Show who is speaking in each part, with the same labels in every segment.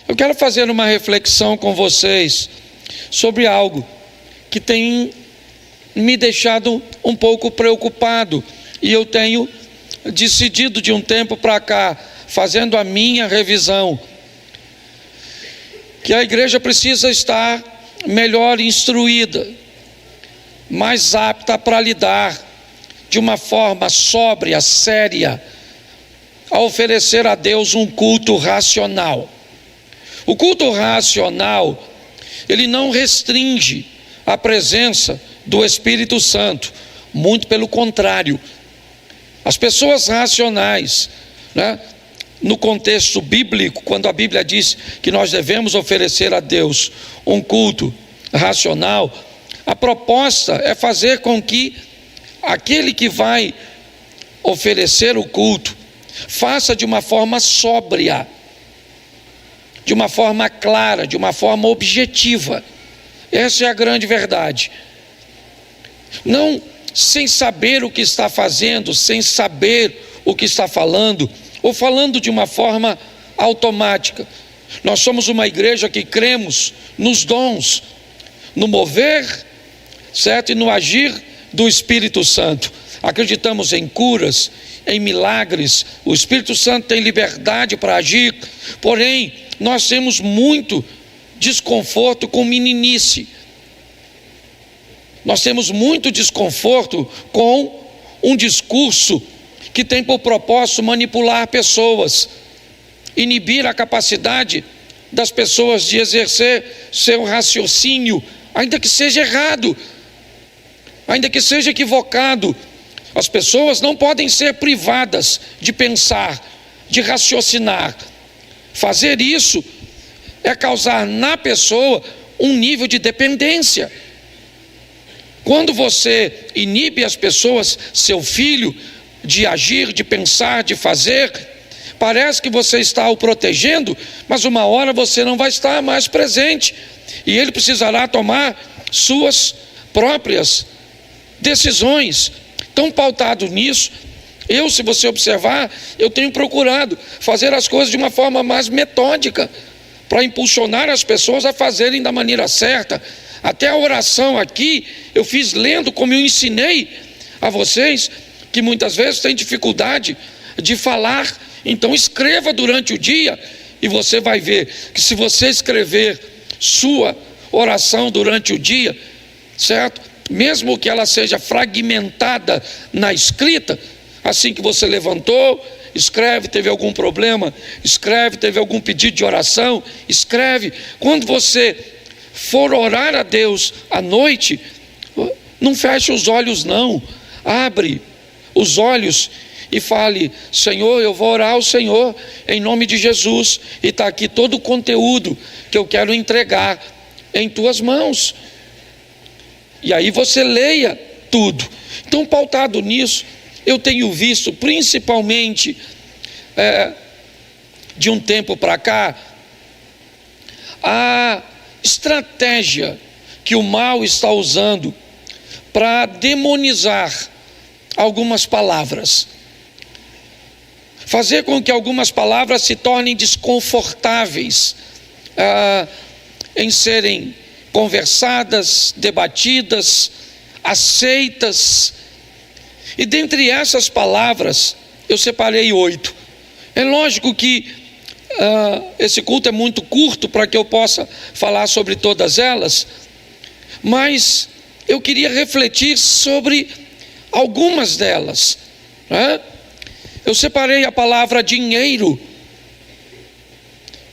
Speaker 1: Eu quero fazer uma reflexão com vocês sobre algo que tem me deixado um pouco preocupado, e eu tenho decidido de um tempo para cá, fazendo a minha revisão, que a igreja precisa estar melhor instruída, mais apta para lidar de uma forma sóbria, séria, a oferecer a Deus um culto racional. O culto racional, ele não restringe a presença do Espírito Santo, muito pelo contrário. As pessoas racionais, no contexto bíblico, quando a Bíblia diz que nós devemos oferecer a Deus um culto racional, a proposta é fazer com que aquele que vai oferecer o culto faça de uma forma sóbria, de uma forma clara, de uma forma objetiva. Essa é a grande verdade. Não sem saber o que está fazendo, sem saber o que está falando, ou falando de uma forma automática. Nós somos uma igreja que cremos nos dons, no mover, certo? E no agir do Espírito Santo. Acreditamos em curas, em milagres. O Espírito Santo tem liberdade para agir, porém, nós temos muito desconforto com meninice. Nós temos muito desconforto com um discurso que tem por propósito manipular pessoas, inibir a capacidade das pessoas de exercer seu raciocínio, ainda que seja errado, ainda que seja equivocado. As pessoas não podem ser privadas de pensar, de raciocinar. Fazer isso é causar na pessoa um nível de dependência. Quando você inibe as pessoas, seu filho, de agir, de pensar, de fazer, parece que você está o protegendo, mas uma hora você não vai estar mais presente, e ele precisará tomar suas próprias decisões. Tão pautado nisso, se você observar, eu tenho procurado fazer as coisas de uma forma mais metódica, para impulsionar as pessoas a fazerem da maneira certa. Até a oração aqui, eu fiz lendo como eu ensinei a vocês, que muitas vezes tem dificuldade de falar. Então escreva durante o dia, e você vai ver que se você escrever sua oração durante o dia, certo? Mesmo que ela seja fragmentada na escrita, assim que você levantou, escreve, teve algum problema, escreve, teve algum pedido de oração, escreve. Quando você for orar a Deus à noite, não feche os olhos não, abre os olhos e fale: Senhor, eu vou orar ao Senhor em nome de Jesus, e está aqui todo o conteúdo que eu quero entregar em tuas mãos. E aí você leia tudo. Então, pautado nisso, eu tenho visto, principalmente de um tempo para cá, a estratégia que o mal está usando para demonizar algumas palavras, fazer com que algumas palavras se tornem desconfortáveis em serem conversadas, debatidas, aceitas. E dentre essas palavras eu separei 8. É lógico que esse culto é muito curto para que eu possa falar sobre todas elas, mas eu queria refletir sobre algumas delas, Eu separei a palavra dinheiro,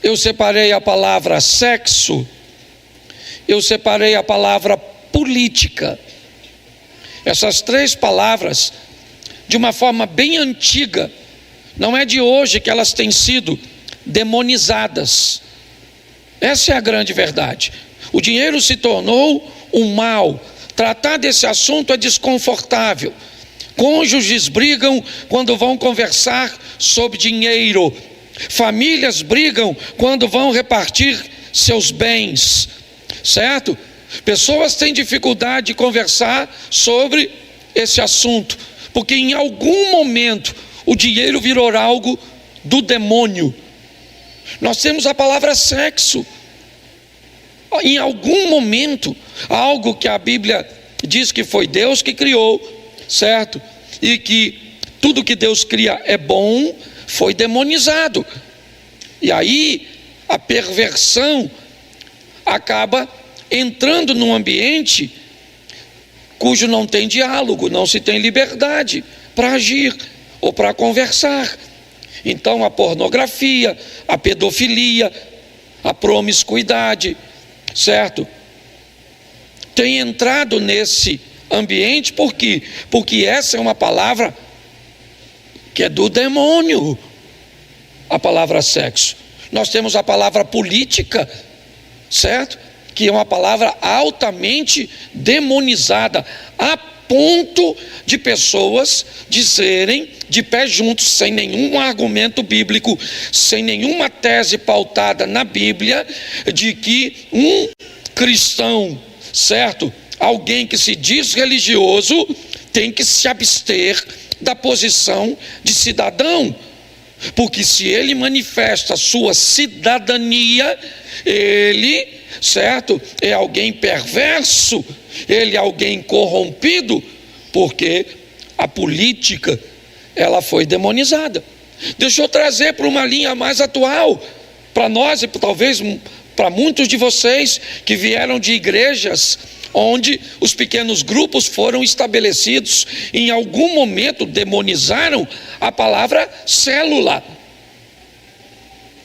Speaker 1: eu separei a palavra sexo, eu separei a palavra política. Essas 3 palavras, de uma forma bem antiga, não é de hoje que elas têm sido demonizadas. Essa é a grande verdade. O dinheiro se tornou um mal. Tratar desse assunto é desconfortável. Cônjuges brigam quando vão conversar sobre dinheiro. Famílias brigam quando vão repartir seus bens, certo? Pessoas têm dificuldade de conversar sobre esse assunto, porque em algum momento o dinheiro virou algo do demônio. Nós temos a palavra sexo. Em algum momento, algo que a Bíblia diz que foi Deus que criou, certo? E que tudo que Deus cria é bom, foi demonizado. E aí a perversão acaba entrando num ambiente cujo não tem diálogo, não se tem liberdade para agir ou para conversar. Então a pornografia, a pedofilia, a promiscuidade, certo? Tem entrado nesse ambiente por quê? Porque essa é uma palavra que é do demônio, a palavra sexo. Nós temos a palavra política, certo? Que é uma palavra altamente demonizada, a ponto de pessoas dizerem de pé juntos, sem nenhum argumento bíblico, sem nenhuma tese pautada na Bíblia, de que um cristão, certo? Alguém que se diz religioso tem que se abster da posição de cidadão, porque se ele manifesta sua cidadania, ele, certo, é alguém perverso, ele é alguém corrompido, porque a política, ela foi demonizada. Deixa eu trazer para uma linha mais atual, para nós e talvez para muitos de vocês que vieram de igrejas onde os pequenos grupos foram estabelecidos, em algum momento demonizaram a palavra célula.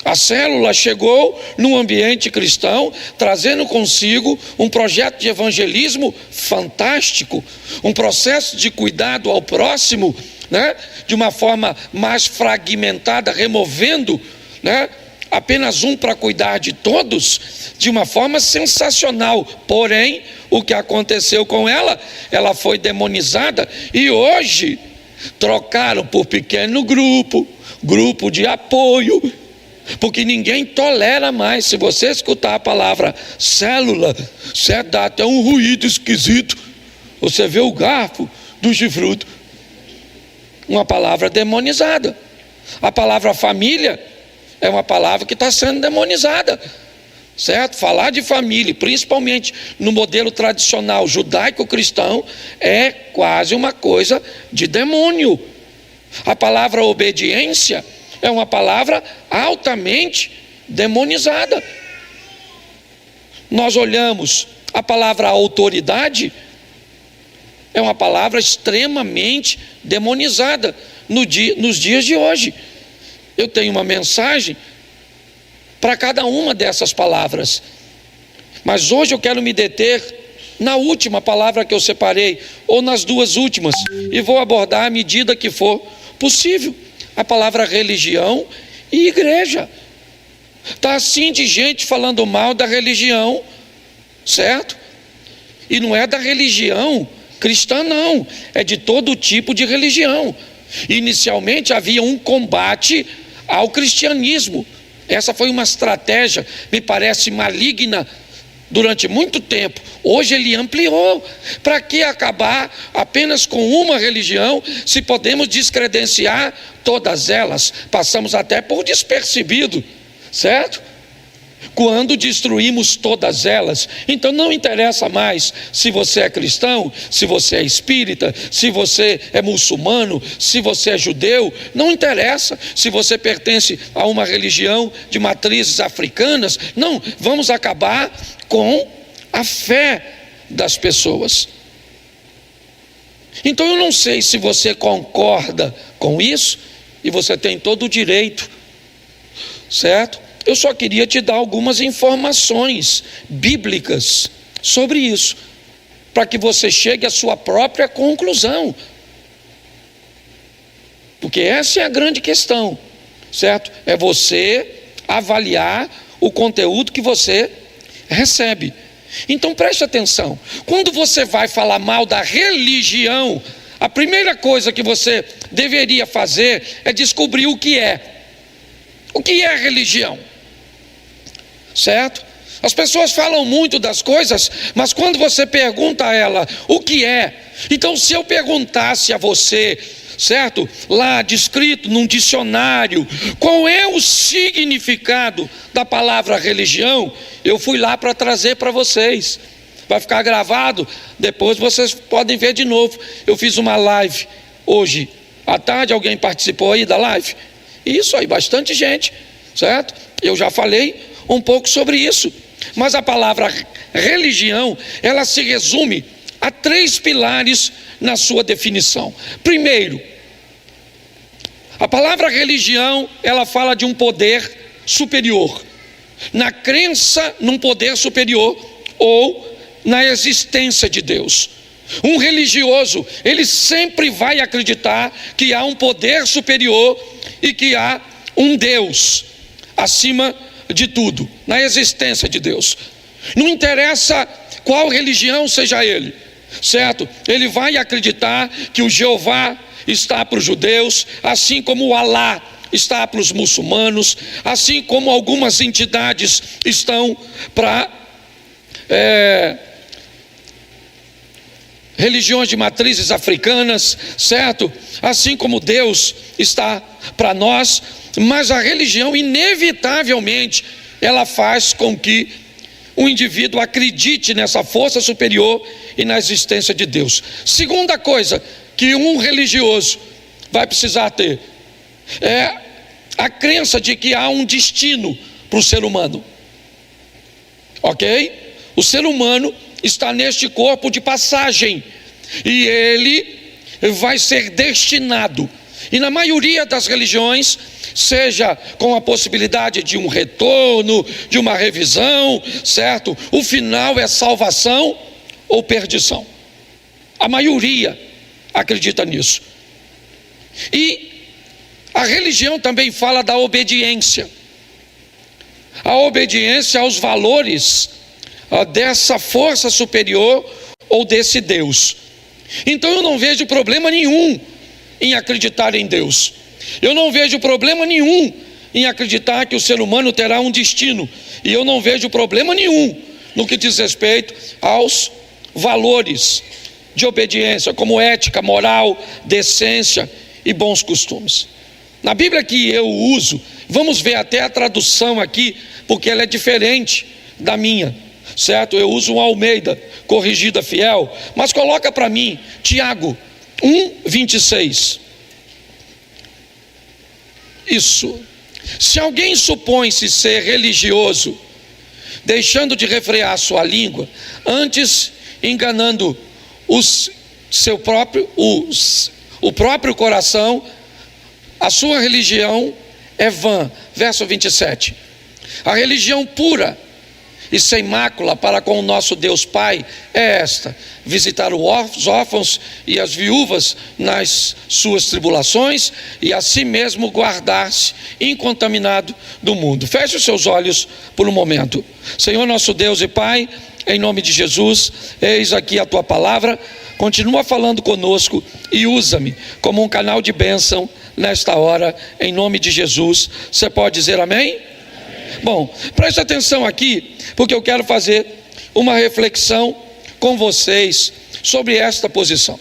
Speaker 1: A célula chegou num ambiente cristão, trazendo consigo um projeto de evangelismo fantástico, um processo de cuidado ao próximo, né, de uma forma mais fragmentada, removendo, né, apenas um para cuidar de todos, de uma forma sensacional. Porém, o que aconteceu com ela? Ela foi demonizada e hoje trocaram por pequeno grupo, grupo de apoio, porque ninguém tolera mais. Se você escutar a palavra célula, você dá até um ruído esquisito. Você vê o garfo do chifrudo. Uma palavra demonizada. A palavra família é uma palavra que está sendo demonizada, certo? Falar de família, principalmente no modelo tradicional judaico-cristão, é quase uma coisa de demônio. A palavra obediência é uma palavra altamente demonizada. Nós olhamos a palavra autoridade, é uma palavra extremamente demonizada nos dias de hoje. Eu tenho uma mensagem para cada uma dessas palavras, mas hoje eu quero me deter na última palavra que eu separei, ou nas duas últimas, e vou abordar à medida que for possível, a palavra religião e igreja. Está assim de gente falando mal da religião, certo? E não é da religião cristã não, é de todo tipo de religião. Inicialmente havia um combate ao cristianismo. Essa foi uma estratégia, me parece maligna, durante muito tempo. Hoje ele ampliou. Para que acabar apenas com uma religião, se podemos descredenciar todas elas? Passamos até por despercebido, certo? Quando destruímos todas elas. Então não interessa mais se você é cristão, se você é espírita, se você é muçulmano, se você é judeu, não interessa se você pertence a uma religião de matrizes africanas. Não, vamos acabar com a fé das pessoas. Então eu não sei se você concorda com isso, e você tem todo o direito, certo? Eu só queria te dar algumas informações bíblicas sobre isso, para que você chegue à sua própria conclusão. Porque essa é a grande questão, certo? É você avaliar o conteúdo que você recebe. Então preste atenção, quando você vai falar mal da religião, a primeira coisa que você deveria fazer é descobrir o que é. O que é religião? Certo? As pessoas falam muito das coisas, mas quando você pergunta a ela o que é, então se eu perguntasse a você, certo? Lá descrito num dicionário, qual é o significado da palavra religião, eu fui lá para trazer para vocês. Vai ficar gravado, depois vocês podem ver de novo. Eu fiz uma live hoje à tarde, alguém participou aí da live? Isso aí, bastante gente, certo? Eu já falei um pouco sobre isso. Mas a palavra religião, ela se resume a 3 pilares na sua definição. Primeiro, a palavra religião, ela fala de um poder superior, na crença num poder superior ou na existência de Deus. Um religioso, ele sempre vai acreditar que há um poder superior e que há um Deus acima de tudo, na existência de Deus. Não interessa qual religião seja ele, certo? Ele vai acreditar que o Jeová está para os judeus, assim como o Alá está para os muçulmanos, assim como algumas entidades estão para religiões de matrizes africanas, certo? Assim como Deus está para nós, mas a religião inevitavelmente ela faz com que o indivíduo acredite nessa força superior e na existência de Deus. Segunda coisa que um religioso vai precisar ter é a crença de que há um destino para o ser humano. Ok? O ser humano está neste corpo de passagem e ele vai ser destinado. E na maioria das religiões, seja com a possibilidade de um retorno, de uma revisão, certo? O final é salvação ou perdição. A maioria acredita nisso. E a religião também fala da obediência. A obediência aos valores dessa força superior ou desse Deus. Então eu não vejo problema nenhum em acreditar em Deus. Eu não vejo problema nenhum em acreditar que o ser humano terá um destino. E eu não vejo problema nenhum no que diz respeito aos valores de obediência, como ética, moral, decência e bons costumes. Na Bíblia que eu uso, vamos ver até a tradução aqui, porque ela é diferente da minha, certo? Eu uso um Almeida, corrigida fiel, mas coloca para mim, Tiago 1:26. Isso. Se alguém supõe-se ser religioso, deixando de refrear sua língua, antes enganando o próprio coração, a sua religião é vã. Verso 27. A religião pura e sem mácula para com o nosso Deus Pai é esta: visitar os órfãos e as viúvas nas suas tribulações e a si mesmo guardar-se incontaminado do mundo. Feche os seus olhos por um momento. Senhor nosso Deus e Pai, em nome de Jesus, eis aqui a tua palavra, continua falando conosco e usa-me como um canal de bênção nesta hora, em nome de Jesus. Você pode dizer amém? Bom, preste atenção aqui, porque eu quero fazer uma reflexão com vocês sobre esta posição.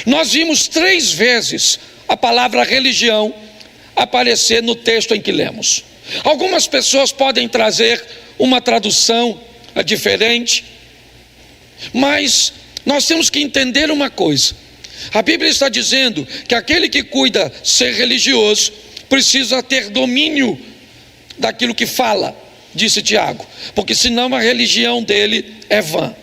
Speaker 1: Nós vimos 3 vezes a palavra religião aparecer no texto em que lemos. Algumas pessoas podem trazer uma tradução diferente, mas nós temos que entender uma coisa. A Bíblia está dizendo que aquele que cuida ser religioso precisa ter domínio daquilo que fala, disse Tiago, porque senão a religião dele é vã.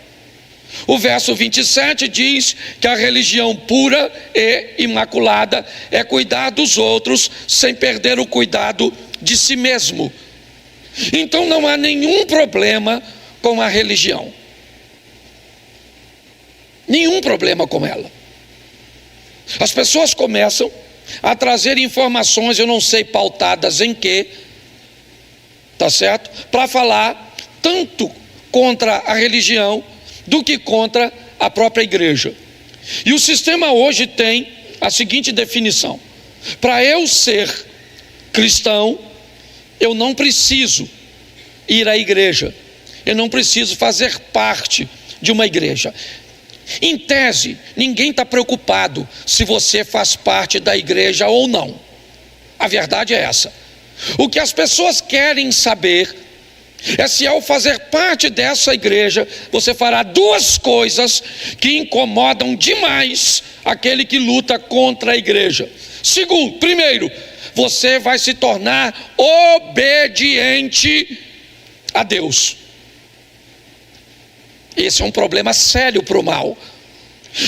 Speaker 1: O verso 27 diz que a religião pura e imaculada é cuidar dos outros sem perder o cuidado de si mesmo. Então não há nenhum problema com a religião, nenhum problema com ela. As pessoas começam a trazer informações, eu não sei pautadas em quê, tá certo? Para falar tanto contra a religião do que contra a própria igreja. E o sistema hoje tem a seguinte definição: para eu ser cristão, eu não preciso ir à igreja, eu não preciso fazer parte de uma igreja. Em tese, ninguém está preocupado se você faz parte da igreja ou não. A verdade é essa. O que as pessoas querem saber é se ao fazer parte dessa igreja, você fará duas coisas que incomodam demais aquele que luta contra a igreja. Segundo, primeiro, você vai se tornar obediente a Deus. Esse é um problema sério para o mal.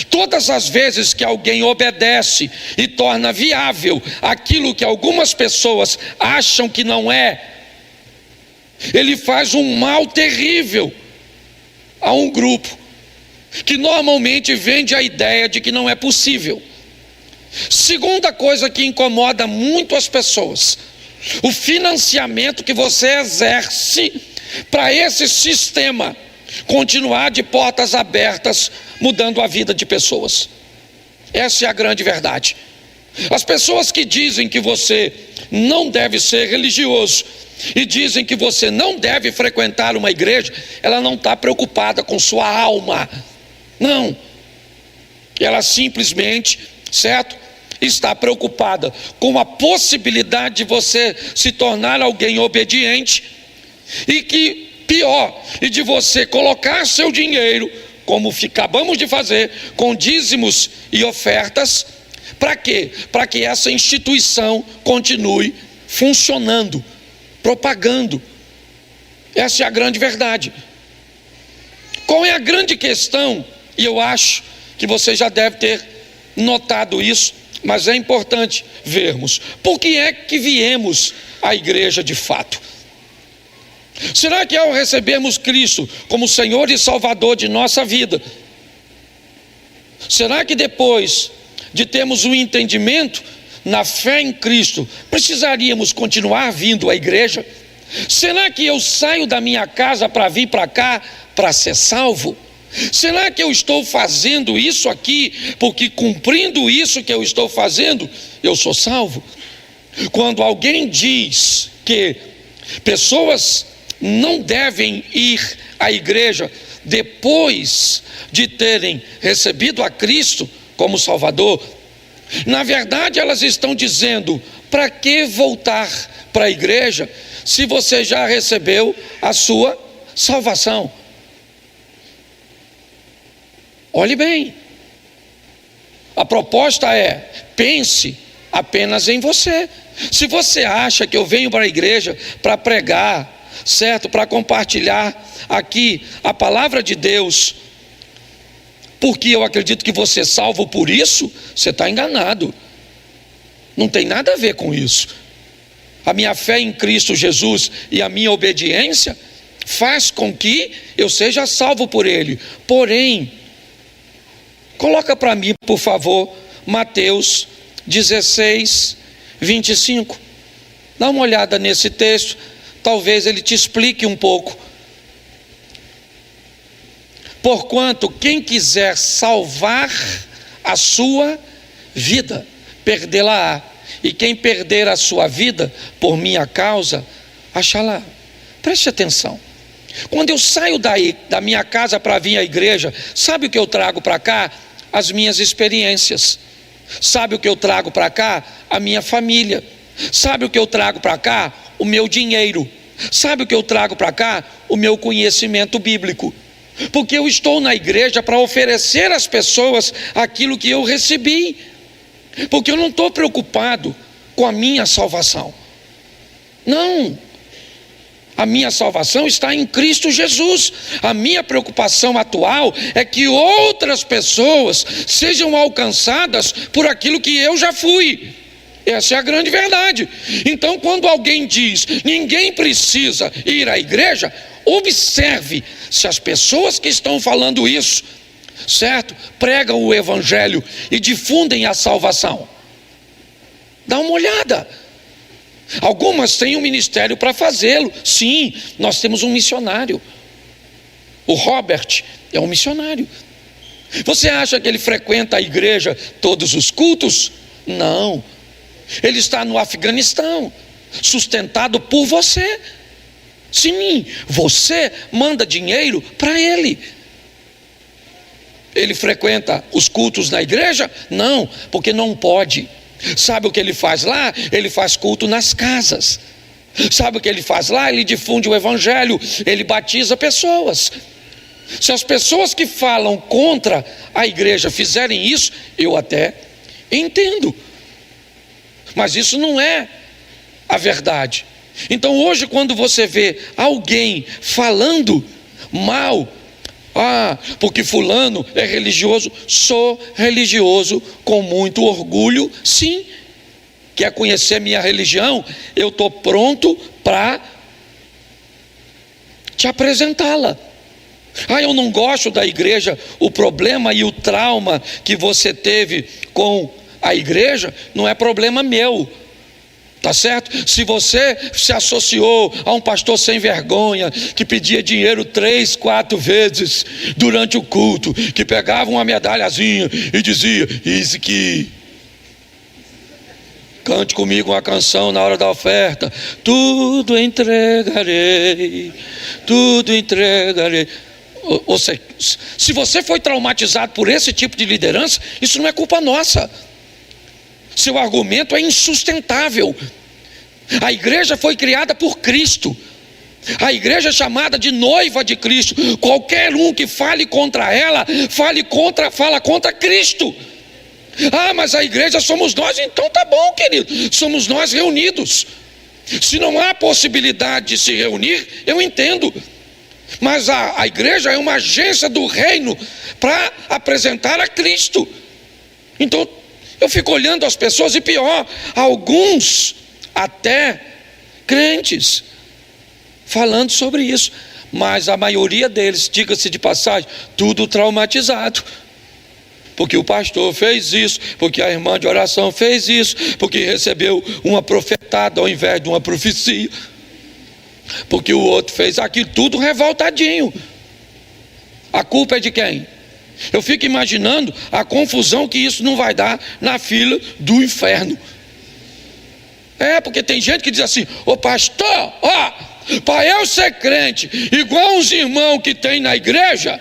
Speaker 1: Todas as vezes que alguém obedece e torna viável aquilo que algumas pessoas acham que não é, ele faz um mal terrível a um grupo que normalmente vende a ideia de que não é possível. Segunda coisa que incomoda muito as pessoas: o financiamento que você exerce para esse sistema continuar de portas abertas, mudando a vida de pessoas. Essa é a grande verdade. As pessoas que dizem que você não deve ser religioso e dizem que você não deve frequentar uma igreja, ela não está preocupada com sua alma. Não. Ela simplesmente, certo, está preocupada com a possibilidade de você se tornar alguém obediente e que pior, e de você colocar seu dinheiro, como acabamos de fazer, com dízimos e ofertas. Para quê? Para que essa instituição continue funcionando, propagando. Essa é a grande verdade. Qual é a grande questão? E eu acho que você já deve ter notado isso, mas é importante vermos. Por que é que viemos à igreja de fato? Será que ao recebermos Cristo como Senhor e Salvador de nossa vida, será que depois de termos um entendimento na fé em Cristo, precisaríamos continuar vindo à igreja? Será que eu saio da minha casa para vir para cá para ser salvo? Será que eu estou fazendo isso aqui porque cumprindo isso que eu estou fazendo, eu sou salvo? Quando alguém diz que pessoas não devem ir à igreja depois de terem recebido a Cristo como Salvador, na verdade elas estão dizendo: para que voltar para a igreja se você já recebeu a sua salvação? Olhe bem, a proposta é: pense apenas em você. Se você acha que eu venho para a igreja para pregar, certo, para compartilhar aqui a palavra de Deus, porque eu acredito que você é salvo por isso, você está enganado. Não tem nada a ver com isso. A minha fé em Cristo Jesus e a minha obediência faz com que eu seja salvo por Ele. Porém, coloca para mim, por favor, Mateus 16, 25. Dá uma olhada nesse texto, talvez ele te explique um pouco. Porquanto quem quiser salvar a sua vida, perdê-la-á. E quem perder a sua vida por minha causa, achá-la. Preste atenção. Quando eu saio da minha casa para vir à igreja, sabe o que eu trago para cá? As minhas experiências. Sabe o que eu trago para cá? A minha família. Sabe o que eu trago para cá? O meu dinheiro. Sabe o que eu trago para cá? O meu conhecimento bíblico. Porque eu estou na igreja para oferecer às pessoas aquilo que eu recebi. Porque eu não estou preocupado com a minha salvação. Não. A minha salvação está em Cristo Jesus. A minha preocupação atual é que outras pessoas sejam alcançadas por aquilo que eu já fui. Essa é a grande verdade. Então, quando alguém diz: ninguém precisa ir à igreja, observe se as pessoas que estão falando isso, certo, pregam o evangelho e difundem a salvação. Dá uma olhada. Algumas têm um ministério para fazê-lo. Sim, nós temos um missionário. O Robert é um missionário. Você acha que ele frequenta a igreja todos os cultos? Não. Ele está no Afeganistão, sustentado por você. Sim, você manda dinheiro para ele. ele frequenta os cultos na igreja? Não, porque não pode. Sabe o que ele faz lá? Ele faz culto nas casas. Sabe o que ele faz lá? Ele difunde o evangelho, ele batiza pessoas. Se as pessoas que falam contra a igreja fizerem isso, eu até entendo. Mas isso não é a verdade. Então hoje, quando você vê alguém falando mal, porque fulano é religioso, sou religioso com muito orgulho, sim. Quer conhecer minha religião? Eu estou pronto para te apresentá-la. Eu não gosto da igreja. O problema e o trauma que você teve com a igreja não é problema meu. Tá certo? Se você se associou a um pastor sem vergonha, que pedia dinheiro 3, 4 vezes durante o culto, que pegava uma medalhazinha e dizia: isso que cante comigo uma canção na hora da oferta, tudo entregarei, tudo entregarei. Ou seja, se você foi traumatizado por esse tipo de liderança, isso não é culpa nossa. Seu argumento é insustentável. A igreja foi criada por Cristo. A igreja é chamada de noiva de Cristo. Qualquer um que fale contra ela, fala contra Cristo. Mas a igreja somos nós. Então tá bom, querido, somos nós reunidos. Se não há possibilidade de se reunir, eu entendo. Mas a igreja é uma agência do reino para apresentar a Cristo. Então eu fico olhando as pessoas, e pior, alguns até crentes falando sobre isso, mas a maioria deles, diga-se de passagem, tudo traumatizado, porque o pastor fez isso, porque a irmã de oração fez isso, porque recebeu uma profetada ao invés de uma profecia, porque o outro fez aquilo, tudo revoltadinho. A culpa é de quem? Eu fico imaginando a confusão que isso não vai dar na fila do inferno. Porque tem gente que diz assim: ô pastor, para eu ser crente igual uns irmãos que tem na igreja,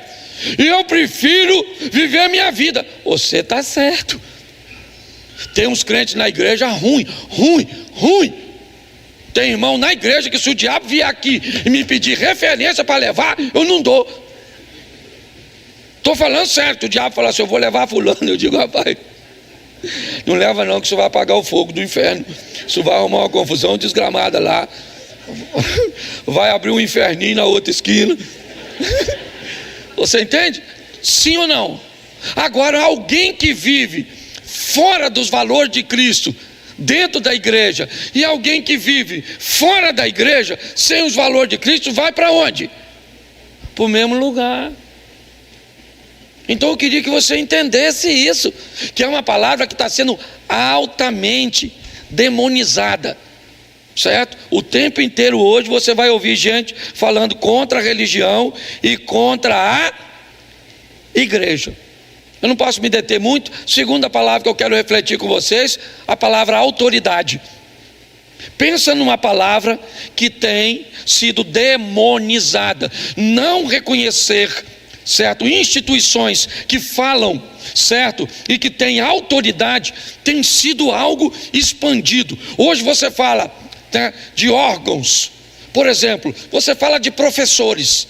Speaker 1: eu prefiro viver a minha vida. Você está certo. Tem uns crentes na igreja ruim. Tem irmão na igreja que, se o diabo vier aqui e me pedir referência para levar, eu não dou. Estou falando certo. O diabo fala assim: eu vou levar fulano. Eu digo: rapaz, não leva não, que isso vai apagar o fogo do inferno. Isso vai arrumar uma confusão desgramada lá. Vai abrir um inferninho na outra esquina. Você entende? Sim ou não? Agora, alguém que vive fora dos valores de Cristo, dentro da igreja, e alguém que vive fora da igreja, sem os valores de Cristo, vai para onde? Para o mesmo lugar. Então eu queria que você entendesse isso, que é uma palavra que está sendo altamente demonizada, certo? O tempo inteiro hoje você vai ouvir gente falando contra a religião e contra a igreja. Eu não posso me deter muito. Segunda palavra que eu quero refletir com vocês, a palavra autoridade. Pensa numa palavra que tem sido demonizada. Não reconhecer, certo, instituições que falam, certo, e que têm autoridade, tem sido algo expandido. Hoje você fala, né, de órgãos. Por exemplo, você fala de professores.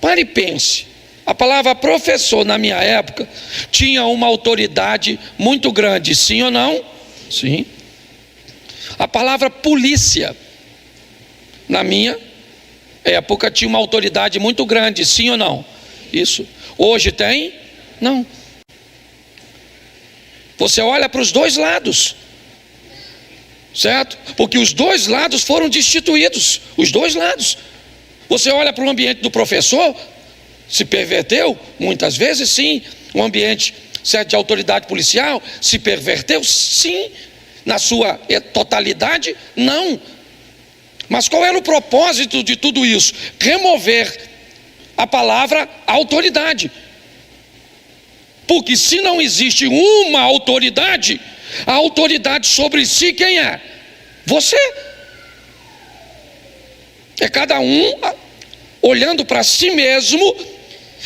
Speaker 1: Pare e pense. A palavra professor, na minha época, tinha uma autoridade muito grande, sim ou não? Sim. A palavra polícia, na minha época, tinha uma autoridade muito grande, sim ou não? Isso. Hoje tem? Não. Você olha para os dois lados, certo? Porque os dois lados foram destituídos, os dois lados. Você olha para o ambiente do professor, se perverteu? Muitas vezes sim. O ambiente, certo, de autoridade policial se perverteu? Sim. Na sua totalidade? Não. Mas qual era o propósito de tudo isso? Remover a palavra autoridade. Porque se não existe uma autoridade, a autoridade sobre si quem é? Você. É cada um olhando para si mesmo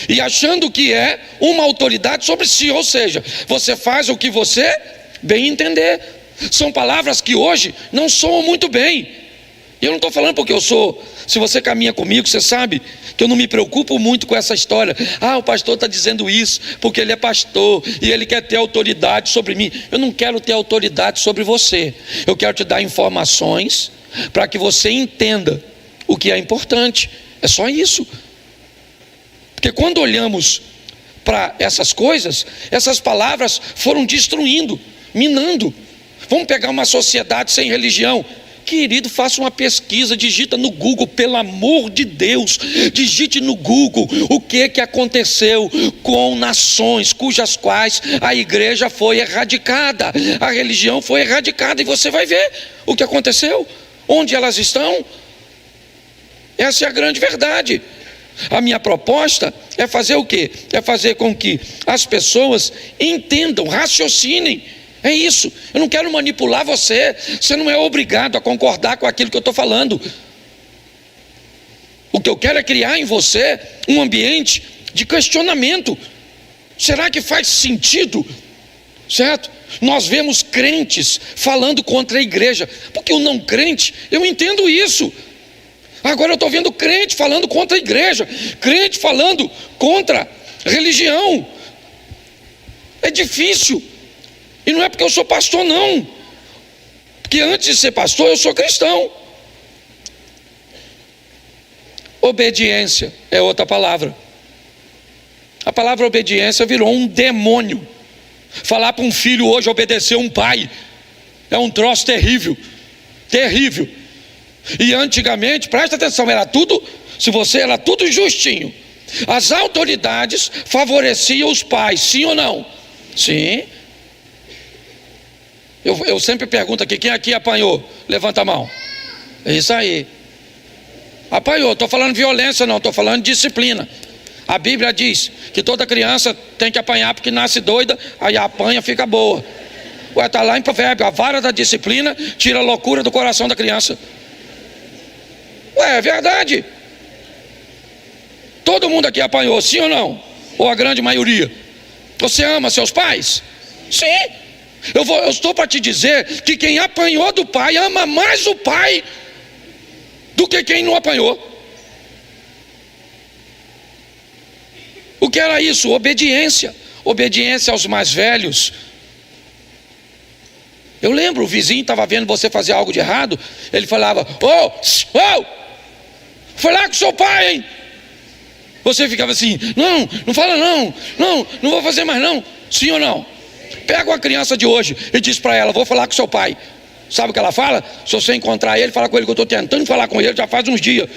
Speaker 1: e achando que é uma autoridade sobre si, ou seja, você faz o que você bem entender. São palavras que hoje não soam muito bem. E eu não estou falando porque eu sou, se você caminha comigo, você sabe que eu não me preocupo muito com essa história. O pastor está dizendo isso porque ele é pastor e ele quer ter autoridade sobre mim. Eu não quero ter autoridade sobre você. Eu quero te dar informações para que você entenda o que é importante. É só isso. Porque quando olhamos para essas coisas, essas palavras foram destruindo, minando. Vamos pegar uma sociedade sem religião. Querido, faça uma pesquisa, digita no Google, pelo amor de Deus, digite no Google o que aconteceu com nações cujas quais a igreja foi erradicada, a religião foi erradicada, e você vai ver o que aconteceu, onde elas estão. Essa é a grande verdade. A minha proposta é fazer o quê? É fazer com que as pessoas entendam, raciocinem. É isso. Eu não quero manipular você. Você não é obrigado a concordar com aquilo que eu estou falando. O que eu quero é criar em você um ambiente de questionamento. Será que faz sentido? Certo? Nós vemos crentes falando contra a igreja, porque o não crente, eu entendo isso. Agora eu estou vendo crente falando contra a igreja, crente falando contra a religião. É difícil. E não é porque eu sou pastor, não. Porque antes de ser pastor, eu sou cristão. Obediência é outra palavra. A palavra obediência virou um demônio. Falar para um filho hoje obedecer um pai é um troço terrível. Terrível. E antigamente, presta atenção, era tudo justinho. As autoridades favoreciam os pais, sim ou não? Sim. Eu sempre pergunto aqui, quem aqui apanhou? Levanta a mão. É isso aí. Apanhou, estou falando violência não, estou falando disciplina. A Bíblia diz que toda criança tem que apanhar porque nasce doida, aí apanha, fica boa. Está lá em Provérbio, a vara da disciplina tira a loucura do coração da criança. É verdade. Todo mundo aqui apanhou, sim ou não? Ou a grande maioria? Você ama seus pais? Sim. Eu estou para te dizer que quem apanhou do pai ama mais o pai do que quem não apanhou. O que era isso? Obediência. Obediência aos mais velhos. Eu lembro, o vizinho estava vendo você fazer algo de errado, ele falava: foi lá com seu pai, hein? Você ficava assim: não fala não vou fazer mais não. Sim ou não? Pega uma criança de hoje e diz para ela: vou falar com seu pai. Sabe o que ela fala? Se você encontrar ele, fala com ele que eu estou tentando falar com ele já faz uns dias.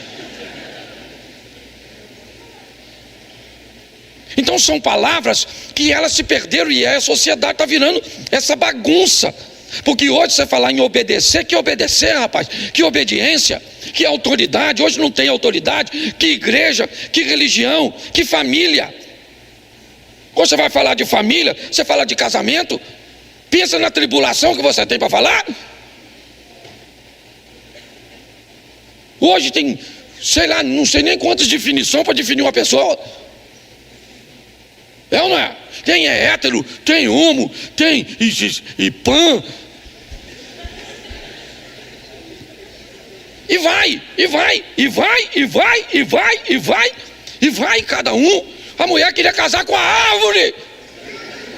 Speaker 1: Então são palavras que elas se perderam e a sociedade está virando essa bagunça. Porque hoje você falar em obedecer, que obedecer, rapaz? Que obediência? Que autoridade? Hoje não tem autoridade. Que igreja? Que religião? Que família? Quando você vai falar de família, você fala de casamento, pensa na tribulação que você tem para falar. Hoje tem, sei lá, não sei nem quantas definições para definir uma pessoa. É ou não é? Tem hétero, tem homo, tem e pan. E vai, cada um. A mulher queria casar com a árvore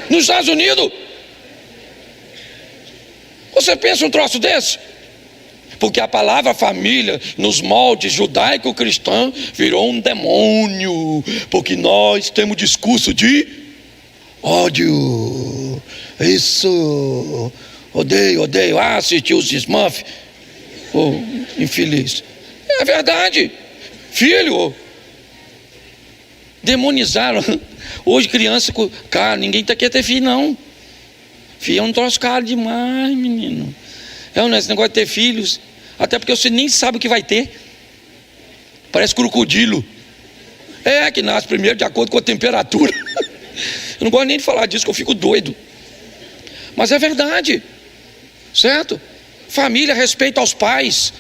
Speaker 1: nos Estados Unidos. Você pensa um troço desse? Porque a palavra família, nos moldes judaico-cristão, virou um demônio. Porque nós temos discurso de ódio. Isso. Odeio. Assistiu os Smurf. Infeliz. É verdade. Filho. Demonizaram. Hoje criança, cara, ninguém quer ter filho não. Filho é um troço caro demais, menino. Esse negócio de ter filhos, até porque você nem sabe o que vai ter. Parece crocodilo. Que nasce primeiro de acordo com a temperatura. Eu não gosto nem de falar disso, que eu fico doido. Mas é verdade. Certo? Família, respeito aos pais.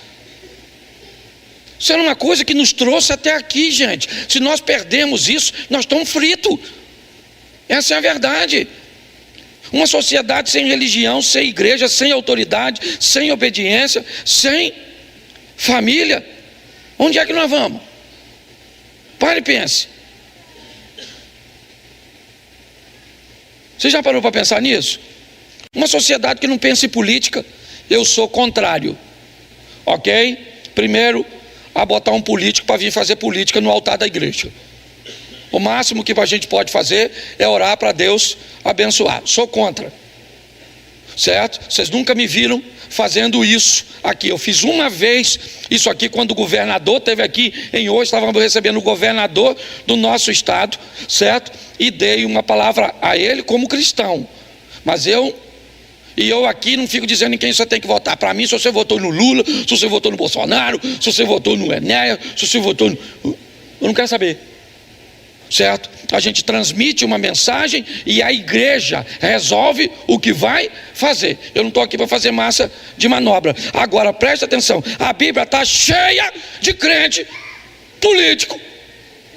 Speaker 1: Isso era uma coisa que nos trouxe até aqui, gente. Se nós perdemos isso, nós estamos fritos. Essa é a verdade. Uma sociedade sem religião, sem igreja, sem autoridade, sem obediência, sem família. Onde é que nós vamos? Pare e pense. Você já parou para pensar nisso? Uma sociedade que não pensa em política, eu sou contrário. Ok? Primeiro, a botar um político para vir fazer política no altar da igreja. O máximo que a gente pode fazer é orar para Deus abençoar. Sou contra. Certo? Vocês nunca me viram fazendo isso aqui. Eu fiz uma vez isso aqui quando o governador esteve aqui em hoje, estávamos recebendo o governador do nosso estado, certo? E dei uma palavra a ele como cristão. Mas eu aqui não fico dizendo em quem você tem que votar. Para mim, se você votou no Lula, se você votou no Bolsonaro, se você votou no Enéas, se você votou no... Eu não quero saber. Certo? A gente transmite uma mensagem e a igreja resolve o que vai fazer. Eu não estou aqui para fazer massa de manobra. Agora, preste atenção. A Bíblia está cheia de crente político.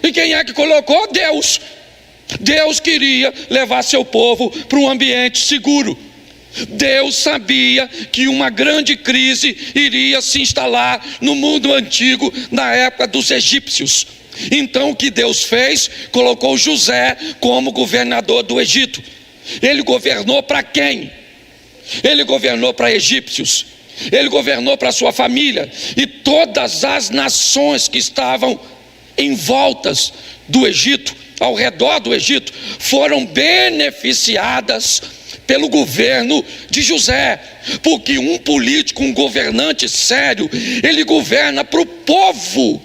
Speaker 1: E quem é que colocou? Deus. Deus queria levar seu povo para um ambiente seguro. Deus sabia que uma grande crise iria se instalar no mundo antigo, na época dos egípcios. Então o que Deus fez? Colocou José como governador do Egito. Ele governou para quem? Ele governou para egípcios. Ele governou para sua família. E todas as nações que estavam em voltas do Egito, ao redor do Egito, foram beneficiadas pelo governo de José. Porque um político, um governante sério, ele governa para o povo.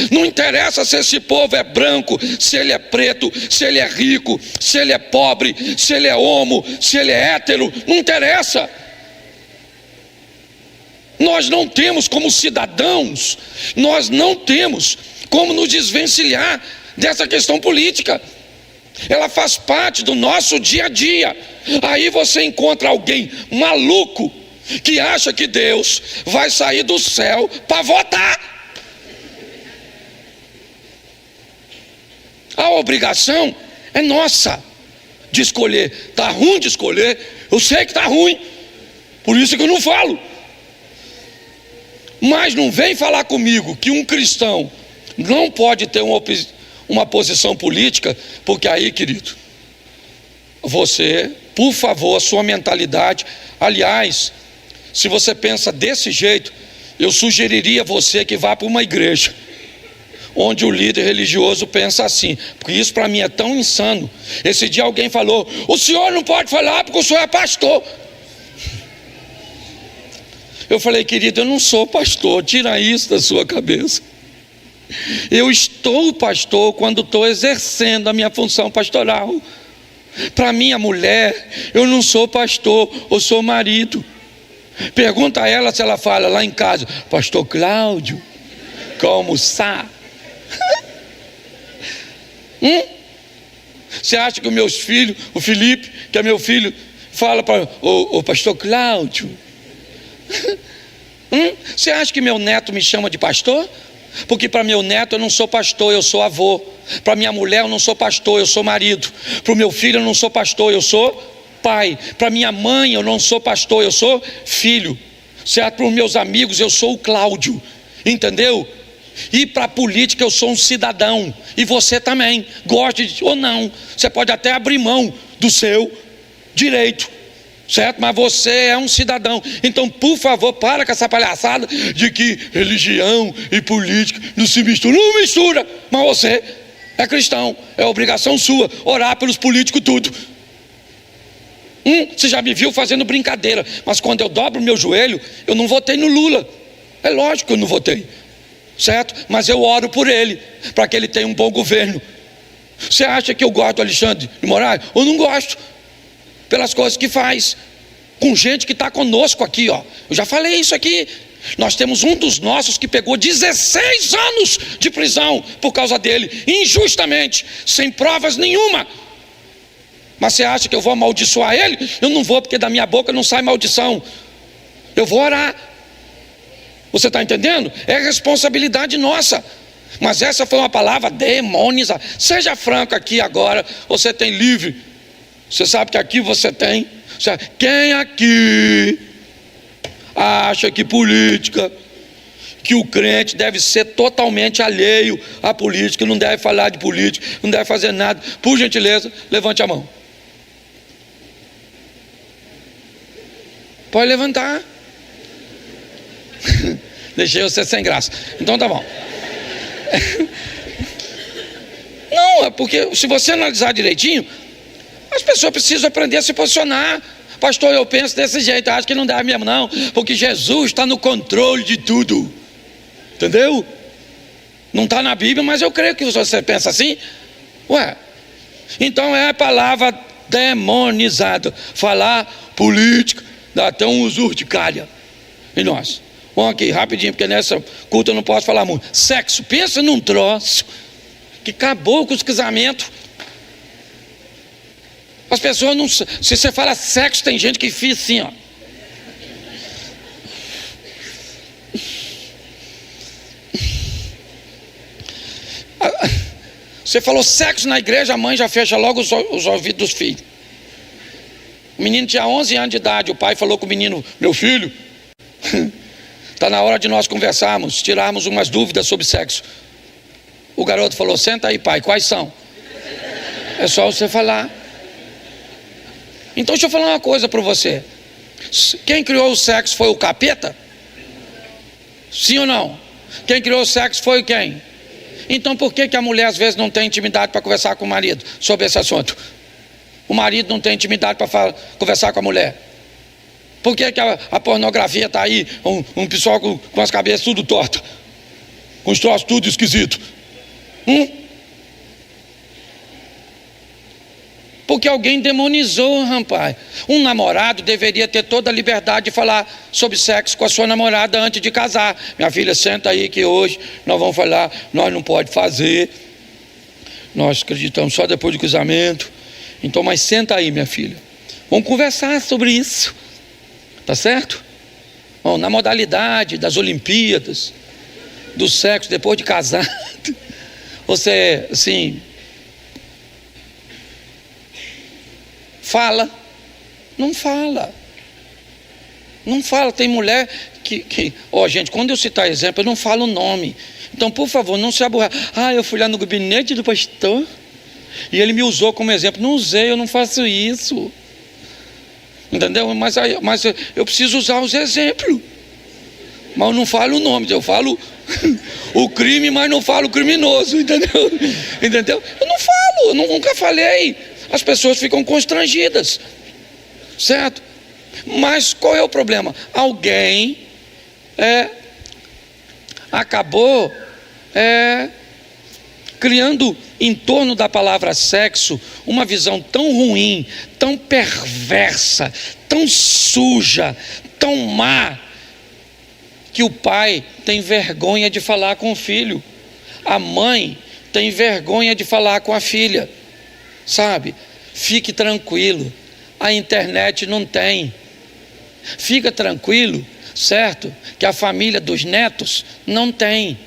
Speaker 1: Não interessa se esse povo é branco, se ele é preto, se ele é rico, se ele é pobre, se ele é homo, se ele é hétero, não interessa. Nós não temos como cidadãos, nós não temos como nos desvencilhar dessa questão política. Ela faz parte do nosso dia a dia. Aí você encontra alguém maluco que acha que Deus vai sair do céu para votar. A obrigação é nossa de escolher. Está ruim de escolher, eu sei que está ruim, por isso que eu não falo. Mas não vem falar comigo que um cristão não pode ter uma posição política, porque aí, querido, você, por favor, a sua mentalidade, aliás, se você pensa desse jeito, eu sugeriria a você que vá para uma igreja onde o líder religioso pensa assim, porque isso para mim é tão insano. Esse dia alguém falou: o senhor não pode falar porque o senhor é pastor. Eu falei: querido, eu não sou pastor, tira isso da sua cabeça. Eu estou pastor quando estou exercendo a minha função pastoral. Para minha mulher, eu não sou pastor, eu sou marido. Pergunta a ela se ela fala lá em casa: pastor Cláudio, como está? Você acha que os meus filhos, o Felipe, que é meu filho, fala para o pastor Cláudio? Você acha que meu neto me chama de pastor? Porque para meu neto eu não sou pastor, eu sou avô. Para minha mulher eu não sou pastor, eu sou marido. Para o meu filho eu não sou pastor, eu sou pai. Para minha mãe eu não sou pastor, eu sou filho. Certo? Para os meus amigos eu sou o Cláudio. Entendeu? E para a política eu sou um cidadão. E você também, goste ou não. Você pode até abrir mão do seu direito, certo? Mas você é um cidadão. Então, por favor, para com essa palhaçada de que religião e política não se misturam. Não mistura, mas você é cristão. É obrigação sua orar pelos políticos tudo. Você já me viu fazendo brincadeira, mas quando eu dobro o meu joelho, eu não votei no Lula. É lógico que eu não votei, certo? Mas eu oro por ele, para que ele tenha um bom governo. Você acha que eu gosto do Alexandre de Moraes? Eu não gosto, pelas coisas que faz com gente que está conosco aqui, ó. Eu já falei isso aqui. Nós temos um dos nossos que pegou 16 anos de prisão por causa dele, injustamente, sem provas nenhuma. Mas você acha que eu vou amaldiçoar ele? Eu não vou, porque da minha boca não sai maldição. Eu vou orar. Você está entendendo? É responsabilidade nossa. Mas essa foi uma palavra demonizada. Seja franco aqui agora, você tem livre. Você sabe que aqui você tem. Quem aqui acha que política, que o crente deve ser totalmente alheio à política, não deve falar de política, não deve fazer nada? Por gentileza, levante a mão. Pode levantar. Deixei você sem graça. Então tá bom. Não, é porque se você analisar direitinho, as pessoas precisam aprender a se posicionar. Pastor, eu penso desse jeito, eu acho que não dá mesmo não, porque Jesus está no controle de tudo. Entendeu? Não está na Bíblia, mas eu creio que você pensa assim. Ué, então é a palavra demonizada. Falar política, dá até um urticária em nós. Vamos aqui, rapidinho, porque nessa culto eu não posso falar muito. Sexo, pensa num troço que acabou com os casamentos. As pessoas não... Se você fala sexo, tem gente que fica assim, ó. Você falou sexo na igreja, a mãe já fecha logo os ouvidos dos filhos. O menino tinha 11 anos de idade, o pai falou com o menino: meu filho, está na hora de nós conversarmos, tirarmos umas dúvidas sobre sexo. O garoto falou: senta aí, pai, quais são? É só você falar. Então deixa eu falar uma coisa para você. Quem criou o sexo foi o capeta? Sim ou não? Quem criou o sexo foi quem? Então por que a mulher às vezes não tem intimidade para conversar com o marido sobre esse assunto? O marido não tem intimidade para conversar com a mulher? Por que a pornografia está aí, um pessoal com as cabeças tudo tortas, com os troços tudo esquisito? Porque alguém demonizou, rapaz. Um namorado deveria ter toda a liberdade de falar sobre sexo com a sua namorada antes de casar. Minha filha, senta aí que hoje nós vamos falar, nós não pode fazer, nós acreditamos só depois do casamento. Então, mas senta aí, minha filha, vamos conversar sobre isso, tá certo? Bom, na modalidade das Olimpíadas, do sexo depois de casado, você, assim, fala, não fala, tem mulher que gente, quando eu citar exemplo, eu não falo o nome, então por favor, não se aborra. Eu fui lá no gabinete do pastor, e ele me usou como exemplo. Não usei, eu não faço isso, entendeu? Mas eu preciso usar os exemplos, mas eu não falo o nome, eu falo o crime, mas não falo o criminoso, entendeu? Eu não falo, eu nunca falei. As pessoas ficam constrangidas, certo? Mas qual é o problema? Alguém acabou criando em torno da palavra sexo uma visão tão ruim, tão perversa, tão suja, tão má, que o pai tem vergonha de falar com o filho, a mãe tem vergonha de falar com a filha. Sabe, fique tranquilo, a internet não tem. Fica tranquilo, certo? Que a família dos netos não tem,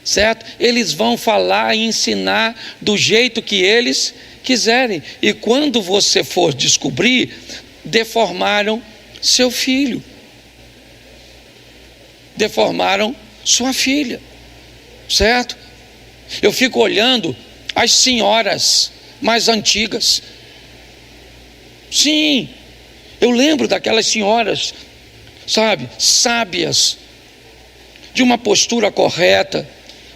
Speaker 1: certo? Eles vão falar e ensinar do jeito que eles quiserem. E quando você for descobrir, deformaram seu filho, deformaram sua filha, certo? Eu fico olhando as senhoras mais antigas. Sim, eu lembro daquelas senhoras, sabe, sábias, de uma postura correta,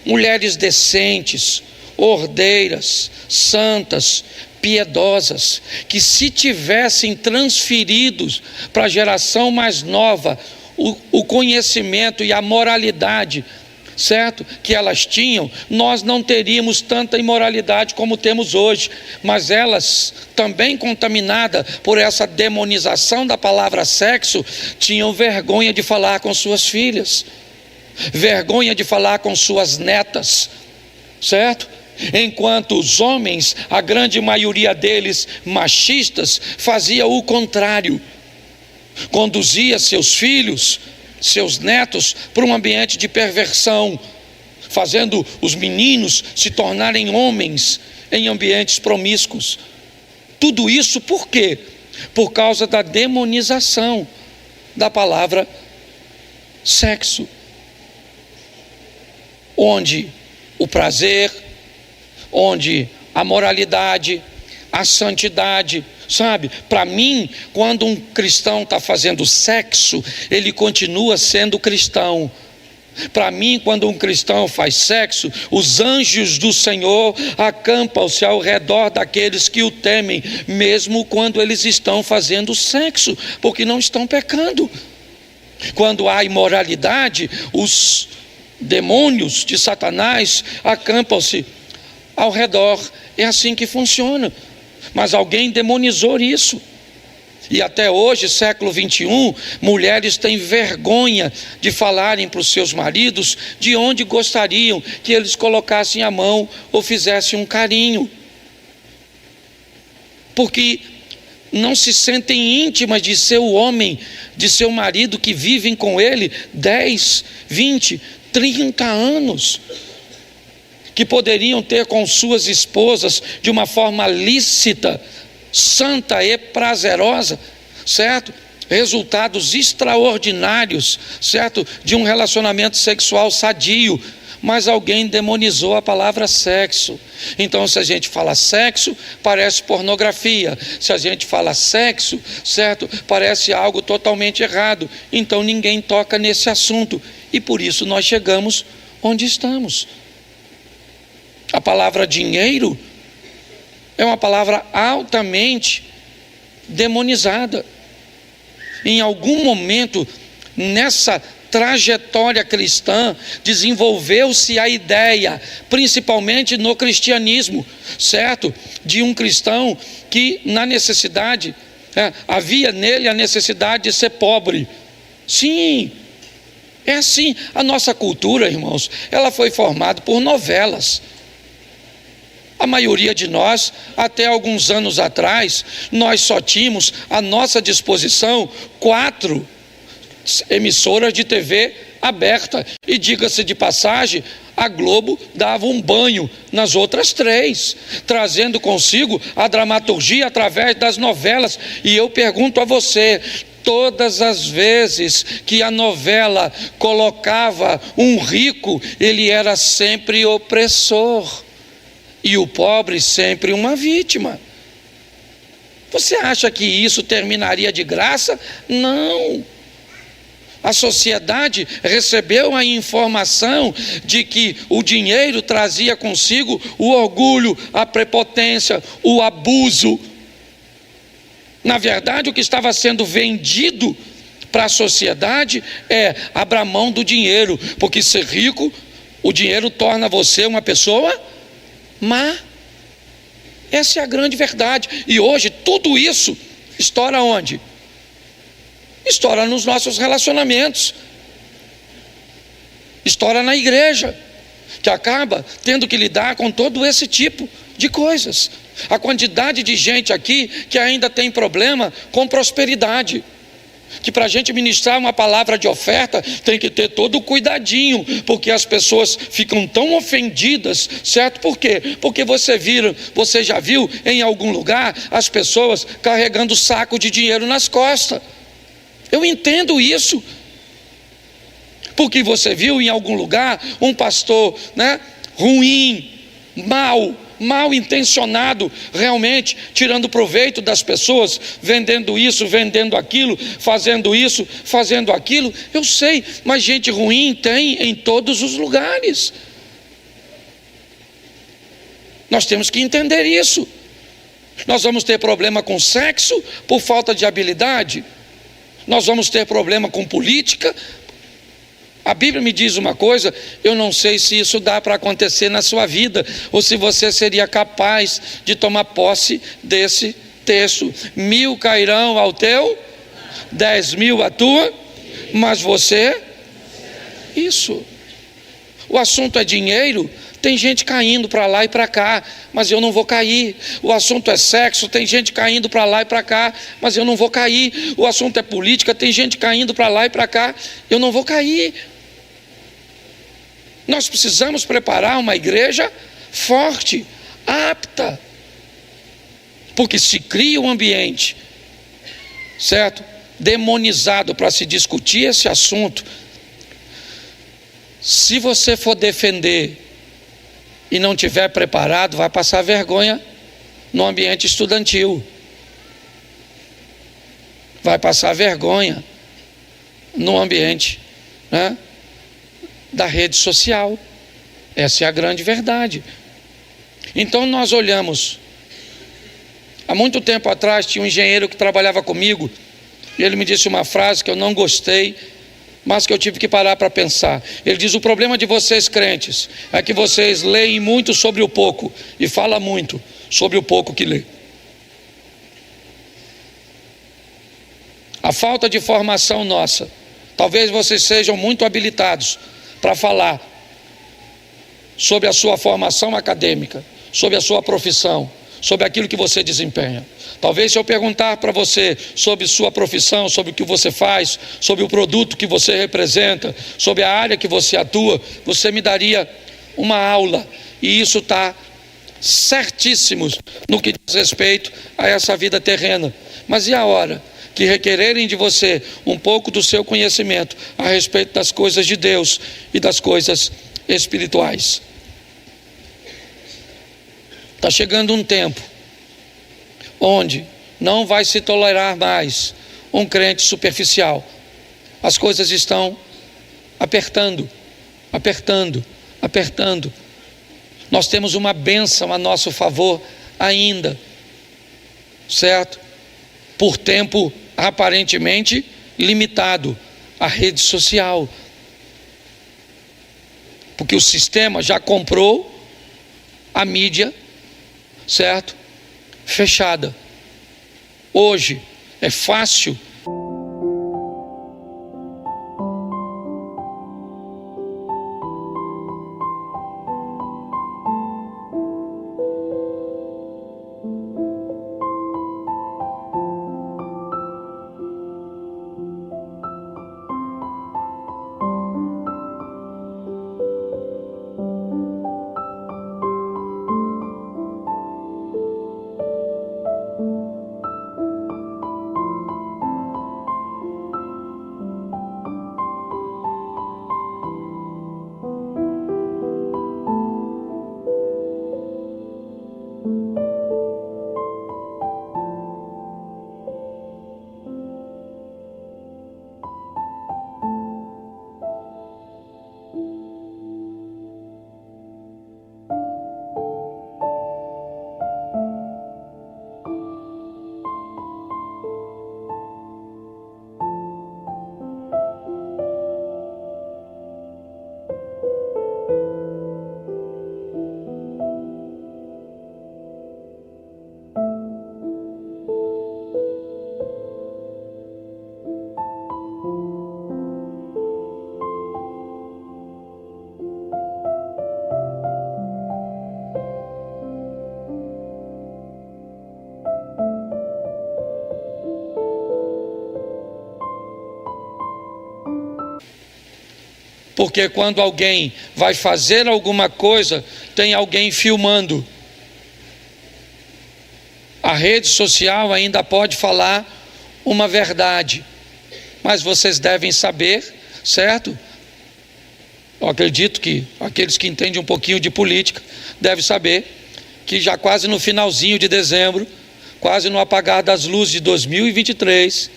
Speaker 1: mulheres decentes, ordeiras, santas, piedosas, que se tivessem transferidos para a geração mais nova o conhecimento e a moralidade, certo? Que elas tinham, nós não teríamos tanta imoralidade como temos hoje. Mas elas, também contaminadas por essa demonização da palavra sexo, tinham vergonha de falar com suas filhas, vergonha de falar com suas netas, certo? Enquanto os homens, a grande maioria deles machistas, fazia o contrário, conduzia seus filhos seus netos para um ambiente de perversão, fazendo os meninos se tornarem homens em ambientes promíscuos. Tudo isso por quê? Por causa da demonização da palavra sexo, onde o prazer, onde a moralidade, a santidade, sabe? Para mim, quando um cristão está fazendo sexo, ele continua sendo cristão. Para mim, quando um cristão faz sexo, os anjos do Senhor acampam-se ao redor daqueles que o temem, mesmo quando eles estão fazendo sexo, porque não estão pecando. Quando há imoralidade, os demônios de Satanás acampam-se ao redor. É assim que funciona. Mas alguém demonizou isso. E até hoje, século 21, mulheres têm vergonha de falarem para os seus maridos de onde gostariam que eles colocassem a mão ou fizessem um carinho. Porque não se sentem íntimas de seu homem, de seu marido, que vivem com ele 10, 20, 30 anos. Que poderiam ter com suas esposas de uma forma lícita, santa e prazerosa, certo? Resultados extraordinários, certo? De um relacionamento sexual sadio, mas alguém demonizou a palavra sexo. Então, se a gente fala sexo, parece pornografia. Se a gente fala sexo, certo? Parece algo totalmente errado. Então, ninguém toca nesse assunto. E por isso nós chegamos onde estamos. A palavra dinheiro é uma palavra altamente demonizada. Em algum momento, nessa trajetória cristã, desenvolveu-se a ideia, principalmente no cristianismo, certo? De um cristão que, na necessidade, havia nele a necessidade de ser pobre. Sim, é assim. A nossa cultura, irmãos, ela foi formada por novelas. A maioria de nós, até alguns anos atrás, nós só tínhamos à nossa disposição 4 emissoras de TV aberta. E diga-se de passagem, a Globo dava um banho nas outras 3, trazendo consigo a dramaturgia através das novelas. E eu pergunto a você, todas as vezes que a novela colocava um rico, ele era sempre opressor. E o pobre sempre uma vítima. Você acha que isso terminaria de graça? Não. A sociedade recebeu a informação de que o dinheiro trazia consigo o orgulho, a prepotência, o abuso. Na verdade, o que estava sendo vendido para a sociedade é abra mão do dinheiro, porque ser rico, o dinheiro torna você uma pessoa má. Essa é a grande verdade. E hoje tudo isso estoura onde? Estoura nos nossos relacionamentos, estoura na igreja, que acaba tendo que lidar com todo esse tipo de coisas. A quantidade de gente aqui que ainda tem problema com prosperidade, que para a gente ministrar uma palavra de oferta tem que ter todo o cuidadinho, porque as pessoas ficam tão ofendidas, certo? Por quê? Porque você já viu em algum lugar as pessoas carregando saco de dinheiro nas costas. Eu entendo isso, porque você viu em algum lugar um pastor, ruim, mal intencionado, realmente tirando proveito das pessoas, vendendo isso, vendendo aquilo, fazendo isso, fazendo aquilo. Eu sei, mas gente ruim tem em todos os lugares. Nós temos que entender isso. Nós vamos ter problema com sexo por falta de habilidade. Nós vamos ter problema com política. A Bíblia me diz uma coisa, eu não sei se isso dá para acontecer na sua vida, ou se você seria capaz de tomar posse desse texto. 1000 cairão ao teu, 10.000 à tua, mas você, isso. O assunto é dinheiro, tem gente caindo para lá e para cá, mas eu não vou cair. O assunto é sexo, tem gente caindo para lá e para cá, mas eu não vou cair. O assunto é política, tem gente caindo para lá e para cá, eu não vou cair. Nós precisamos preparar uma igreja forte, apta, porque se cria um ambiente, certo, demonizado para se discutir esse assunto. Se você for defender e não tiver preparado, vai passar vergonha no ambiente estudantil, vai passar vergonha no ambiente, né, da rede social. Essa é a grande verdade. Então nós olhamos, há muito tempo atrás tinha um engenheiro que trabalhava comigo, e ele me disse uma frase que eu não gostei, mas que eu tive que parar para pensar. Ele diz: o problema de vocês crentes é que vocês leem muito sobre o pouco e falam muito sobre o pouco que lê. A falta de formação nossa, talvez vocês sejam muito habilitados para falar sobre a sua formação acadêmica, sobre a sua profissão, sobre aquilo que você desempenha. Talvez se eu perguntar para você sobre sua profissão, sobre o que você faz, sobre o produto que você representa, sobre a área que você atua, você me daria uma aula, e isso está certíssimo no que diz respeito a essa vida terrena. Mas e a hora que requererem de você um pouco do seu conhecimento a respeito das coisas de Deus e das coisas espirituais? Está chegando um tempo onde não vai se tolerar mais um crente superficial. As coisas estão apertando. Nós temos uma bênção a nosso favor ainda, certo? Por tempo aparentemente limitado, a rede social. Porque o sistema já comprou a mídia, certo? Fechada. Hoje é fácil porque quando alguém vai fazer alguma coisa, tem alguém filmando. A rede social ainda pode falar uma verdade, mas vocês devem saber, certo? Eu acredito que aqueles que entendem um pouquinho de política devem saber que já quase no finalzinho de dezembro, quase no apagar das luzes de 2023,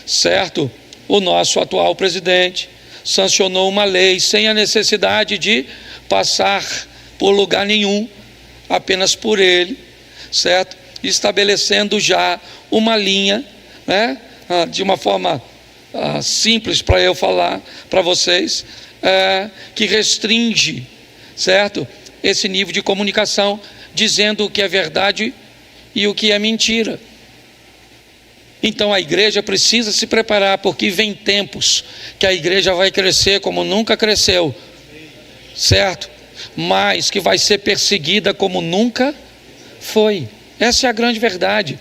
Speaker 1: certo? O nosso atual presidente sancionou uma lei sem a necessidade de passar por lugar nenhum, apenas por ele, certo? Estabelecendo já uma linha, né? De uma forma simples para eu falar para vocês, que restringe, certo? Esse nível de comunicação, dizendo o que é verdade e o que é mentira. Então a igreja precisa se preparar, porque vem tempos que a igreja vai crescer como nunca cresceu, certo? mas que vai ser perseguida como nunca foi. Essa é a grande verdade,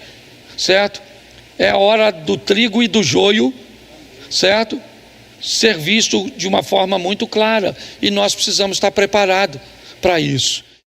Speaker 1: certo? É a hora do trigo e do joio, certo? Ser visto de uma forma muito clara, e nós precisamos estar preparados para isso.